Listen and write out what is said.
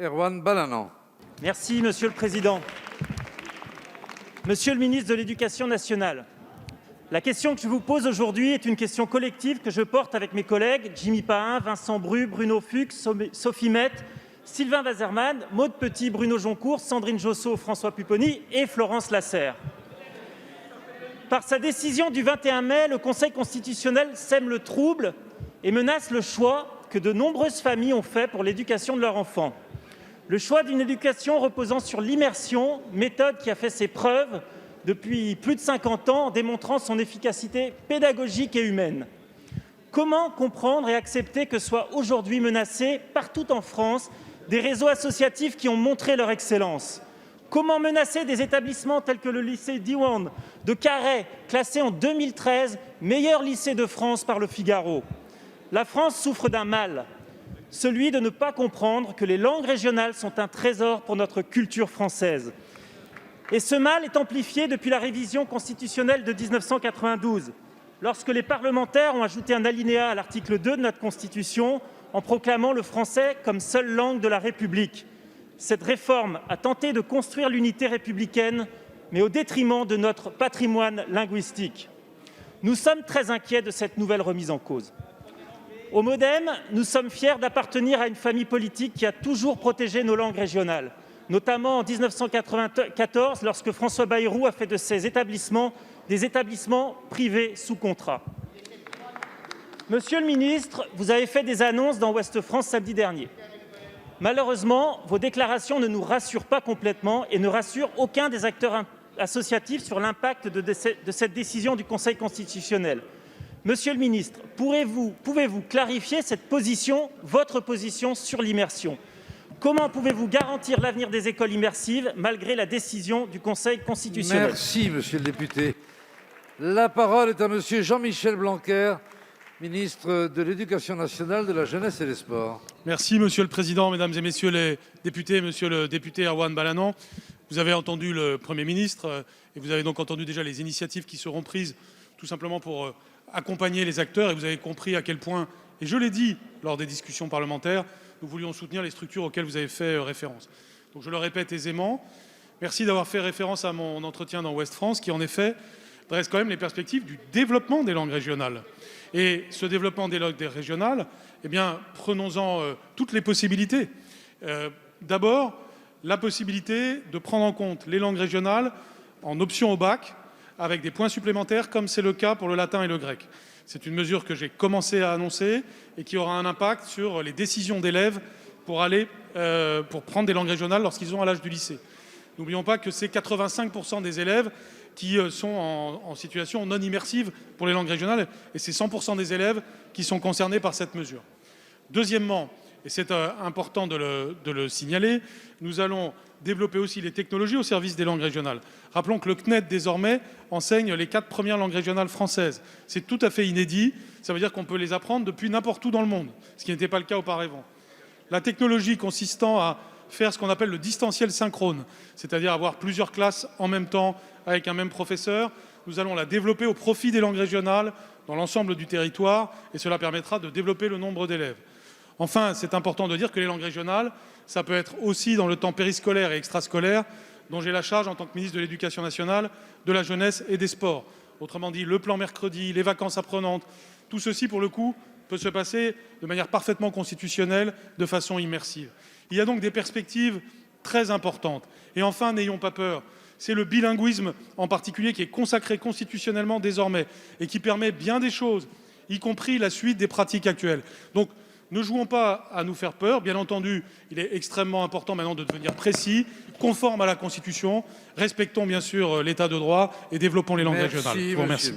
Erwan Balanant. Merci, Monsieur le Président. Monsieur le ministre de l'Éducation nationale, la question que je vous pose aujourd'hui est une question collective que je porte avec mes collègues Jimmy Pahin, Vincent Bru, Bruno Fuchs, Sophie Mette, Sylvain Waserman, Maude Petit, Bruno Joncourt, Sandrine Josso, François Pupponi et Florence Lasserre. Par sa décision du 21 mai, le Conseil constitutionnel sème le trouble et menace le choix que de nombreuses familles ont fait pour l'éducation de leurs enfants. Le choix d'une éducation reposant sur l'immersion, méthode qui a fait ses preuves depuis plus de 50 ans en démontrant son efficacité pédagogique et humaine. Comment comprendre et accepter que soient aujourd'hui menacés partout en France des réseaux associatifs qui ont montré leur excellence? Comment menacer des établissements tels que le lycée Diwan de Carhaix, classé en 2013 meilleur lycée de France par Le Figaro? La France souffre d'un mal, celui de ne pas comprendre que les langues régionales sont un trésor pour notre culture française. Et ce mal est amplifié depuis la révision constitutionnelle de 1992, lorsque les parlementaires ont ajouté un alinéa à l'article 2 de notre Constitution en proclamant le français comme seule langue de la République. Cette réforme a tenté de construire l'unité républicaine, mais au détriment de notre patrimoine linguistique. Nous sommes très inquiets de cette nouvelle remise en cause. Au MoDem, nous sommes fiers d'appartenir à une famille politique qui a toujours protégé nos langues régionales, notamment en 1994, lorsque François Bayrou a fait de ces établissements des établissements privés sous contrat. Monsieur le ministre, vous avez fait des annonces dans Ouest France samedi dernier. Malheureusement, vos déclarations ne nous rassurent pas complètement et ne rassurent aucun des acteurs associatifs sur l'impact de cette décision du Conseil constitutionnel. Monsieur le ministre, pouvez-vous clarifier votre position sur l'immersion? Comment pouvez-vous garantir l'avenir des écoles immersives malgré la décision du Conseil constitutionnel? Merci, monsieur le député. La parole est à monsieur Jean-Michel Blanquer, ministre de l'Éducation nationale, de la jeunesse et des sports. Merci, monsieur le président, mesdames et messieurs les députés, monsieur le député Erwan Balanant. Vous avez entendu le Premier ministre et vous avez donc entendu déjà les initiatives qui seront prises tout simplement pour accompagner les acteurs, et vous avez compris à quel point, et je l'ai dit lors des discussions parlementaires, nous voulions soutenir les structures auxquelles vous avez fait référence. Donc je le répète aisément, merci d'avoir fait référence à mon entretien dans Ouest France, qui en effet dresse quand même les perspectives du développement des langues régionales. Et ce développement des langues régionales, eh bien, prenons-en toutes les possibilités. D'abord, la possibilité de prendre en compte les langues régionales en option au bac, avec des points supplémentaires, comme c'est le cas pour le latin et le grec. C'est une mesure que j'ai commencé à annoncer et qui aura un impact sur les décisions d'élèves pour prendre des langues régionales lorsqu'ils ont à l'âge du lycée. N'oublions pas que c'est 85% des élèves qui sont en situation non immersive pour les langues régionales, et c'est 100% des élèves qui sont concernés par cette mesure. Deuxièmement, et c'est important de le signaler, nous allons développer aussi les technologies au service des langues régionales. Rappelons que le CNED, désormais, enseigne les 4 premières langues régionales françaises. C'est tout à fait inédit, ça veut dire qu'on peut les apprendre depuis n'importe où dans le monde, ce qui n'était pas le cas auparavant. La technologie consistant à faire ce qu'on appelle le distanciel synchrone, c'est-à-dire avoir plusieurs classes en même temps avec un même professeur, nous allons la développer au profit des langues régionales dans l'ensemble du territoire, et cela permettra de développer le nombre d'élèves. Enfin, c'est important de dire que les langues régionales, ça peut être aussi dans le temps périscolaire et extrascolaire, dont j'ai la charge en tant que ministre de l'Éducation nationale, de la jeunesse et des sports. Autrement dit, le plan mercredi, les vacances apprenantes, tout ceci, pour le coup, peut se passer de manière parfaitement constitutionnelle, de façon immersive. Il y a donc des perspectives très importantes. Et enfin, n'ayons pas peur, c'est le bilinguisme en particulier qui est consacré constitutionnellement désormais et qui permet bien des choses, y compris la suite des pratiques actuelles. Donc, ne jouons pas à nous faire peur. Bien entendu, il est extrêmement important maintenant de devenir précis, conforme à la Constitution. Respectons bien sûr l'état de droit et développons les langues régionales. Je vous remercie.